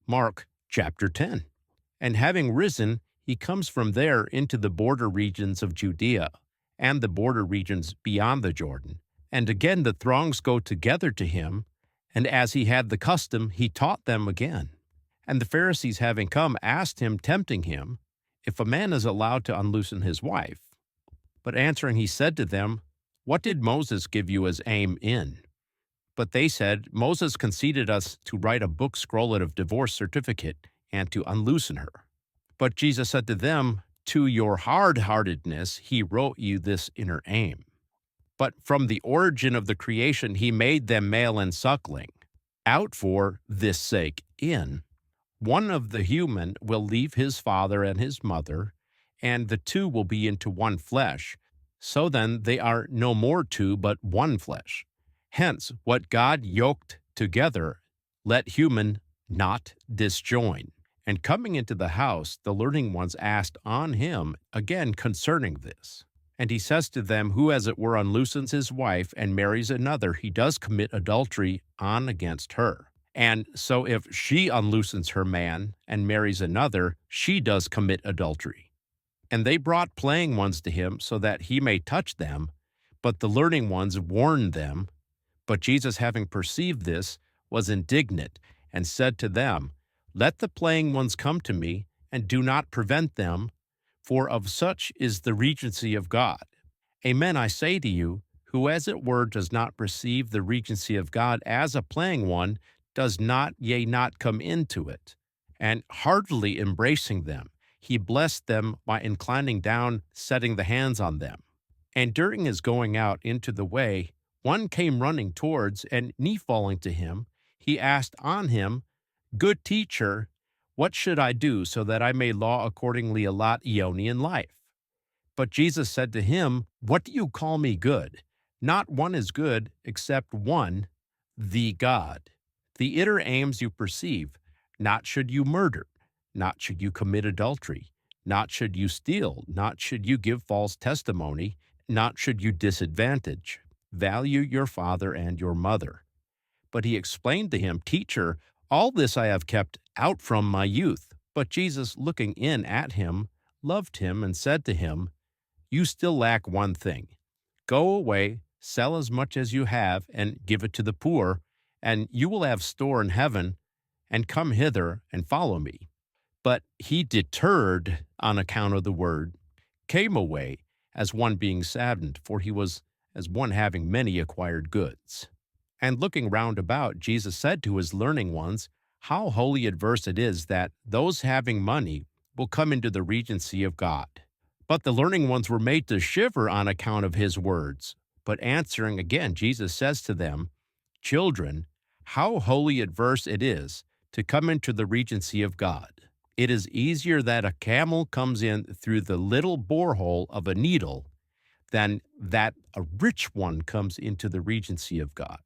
Mark chapter 10. And having risen, he comes from there into the border regions of Judea and the border regions beyond the Jordan. And again the throngs go together to him, and as he had the custom, he taught them again. And the Pharisees having come asked him, tempting him, if a man is allowed to unloosen his wife. But answering he said to them, what did Moses give you as aim in? But they said, Moses conceded us to write a book scrollet of divorce certificate and to unloosen her. But Jesus said to them, to your hard-heartedness he wrote you this inner aim. But from the origin of the creation he made them male and suckling. Out for this sake in, one of the human will leave his father and his mother, and the two will be into one flesh. So then they are no more two, but one flesh. Hence, what God yoked together, let human not disjoin. And coming into the house, the learning ones asked on him again concerning this. And he says to them, who as it were unloosens his wife and marries another, he does commit adultery on against her. And so if she unloosens her man and marries another, she does commit adultery. And they brought playing ones to him so that he may touch them, but the learning ones warned them. But Jesus, having perceived this, was indignant, and said to them, let the playing ones come to me, and do not prevent them, for of such is the regency of God. Amen, I say to you, who as it were does not receive the regency of God as a playing one, does not, yea, not come into it. And heartily embracing them, he blessed them by inclining down, setting the hands on them. And during his going out into the way, one came running towards, and knee falling to him, he asked on him, good teacher, what should I do so that I may law accordingly allot Aeonian life? But Jesus said to him, what do you call me good? Not one is good except one, the God. The inner aims you perceive, not should you murder, not should you commit adultery, not should you steal, not should you give false testimony, not should you disadvantage. Value your father and your mother. But he explained to him, teacher, all this I have kept out from my youth. But Jesus, looking in at him, loved him and said to him, you still lack one thing. Go away, sell as much as you have, and give it to the poor, and you will have store in heaven, and come hither and follow me. But he, deterred on account of the word, came away as one being saddened, for he was as one having many acquired goods. And looking round about, Jesus said to his learning ones, how wholly adverse it is that those having money will come into the regency of God. But the learning ones were made to shiver on account of his words. But answering again, Jesus says to them, children, how wholly adverse it is to come into the regency of God. It is easier that a camel comes in through the little borehole of a needle than that a rich one comes into the regency of God.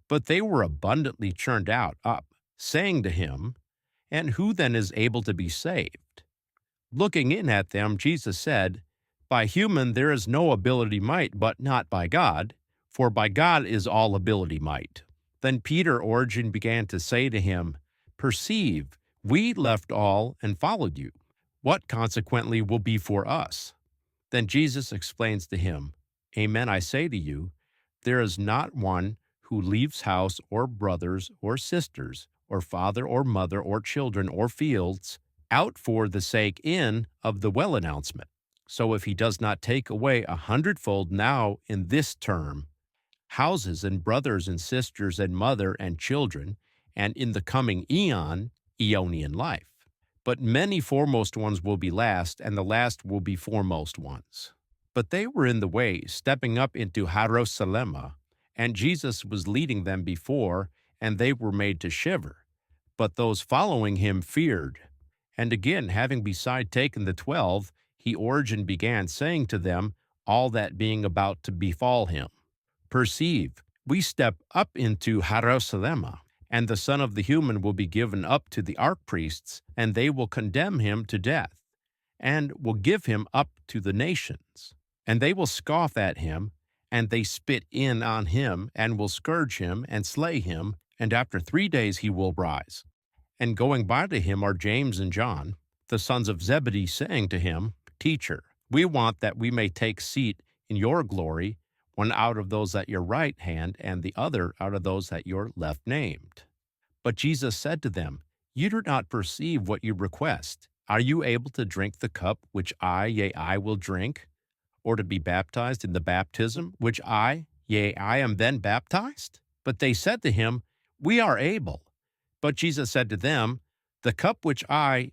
But they were abundantly churned up, saying to him, and who then is able to be saved? Looking in at them, Jesus said, by human there is no ability might, but not by God, for by God is all ability might. Then Peter Origen began to say to him, perceive, we left all and followed you. What consequently will be for us? Then Jesus explains to him, amen, I say to you, there is not one who leaves house or brothers or sisters or father or mother or children or fields out for the sake in of the well announcement. So if he does not take away 100-fold now in this term, houses and brothers and sisters and mother and children, and in the coming eon, Aeonian life. But many foremost ones will be last, and the last will be foremost ones. But they were in the way, stepping up into Jerusalem, and Jesus was leading them before, and they were made to shiver. But those following him feared. And again, having beside taken the 12, he Origen began saying to them all that being about to befall him. Perceive, we step up into Jerusalem, and the Son of the Human will be given up to the archpriests, and they will condemn him to death, and will give him up to the nations. And they will scoff at him, and they spit in on him, and will scourge him, and slay him, and after 3 days he will rise. And going by to him are James and John, the sons of Zebedee, saying to him, Teacher, we want that we may take seat in your glory, one out of those at your right hand, and the other out of those at your left named. But Jesus said to them, You do not perceive what you request. Are you able to drink the cup which I will drink, or to be baptized in the baptism which I am then baptized? But they said to him, We are able. But Jesus said to them, The cup which I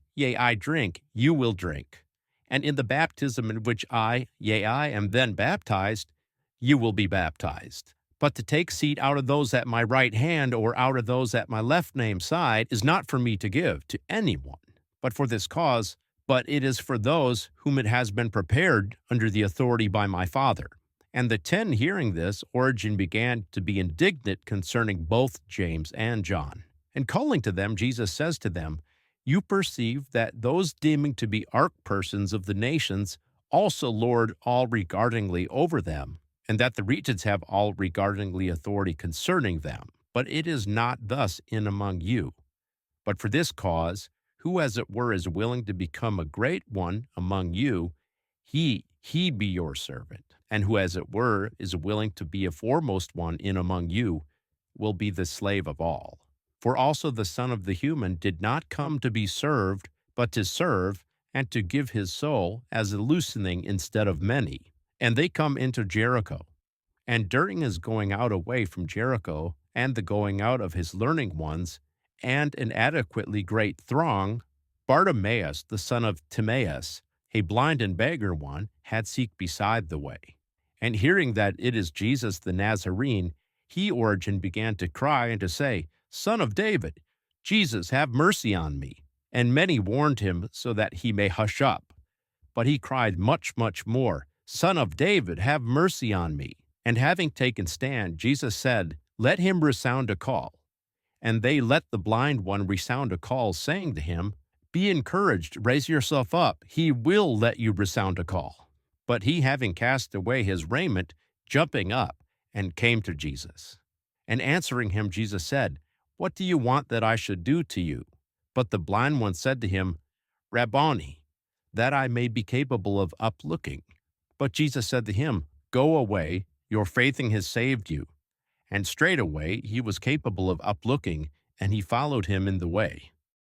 drink, you will drink. And in the baptism in which I am then baptized, you will be baptized. But to take seat out of those at my right hand or out of those at my left name side is not for me to give to anyone, but for this cause, but it is for those whom it has been prepared under the authority by my Father. And the 10 hearing this, Origen began to be indignant concerning both James and John. And calling to them, Jesus says to them, You perceive that those deeming to be arch-persons of the nations also lord all regardingly over them, and that the regions have all regardingly authority concerning them. But it is not thus in among you. But for this cause, who as it were is willing to become a great one among you, he be your servant. And who as it were is willing to be a foremost one in among you, will be the slave of all. For also the Son of the human did not come to be served, but to serve, and to give his soul as a loosening instead of many. And they come into Jericho. And during his going out away from Jericho, and the going out of his learning ones, and an adequately great throng, Bartimaeus, the son of Timaeus, a blind and beggar one, had seek beside the way. And hearing that it is Jesus the Nazarene, he, Origen, began to cry and to say, Son of David, Jesus, have mercy on me. And many warned him so that he may hush up. But he cried much more, Son of David, have mercy on me. And having taken stand, Jesus said, Let him resound a call. And they let the blind one resound a call, saying to him, Be encouraged, raise yourself up, he will let you resound a call. But he, having cast away his raiment, jumping up, and came to Jesus. And answering him, Jesus said, What do you want that I should do to you? But the blind one said to him, Rabboni, that I may be capable of uplooking. But Jesus said to him, Go away, your faith has saved you. And straightway he was capable of uplooking, and he followed him in the way.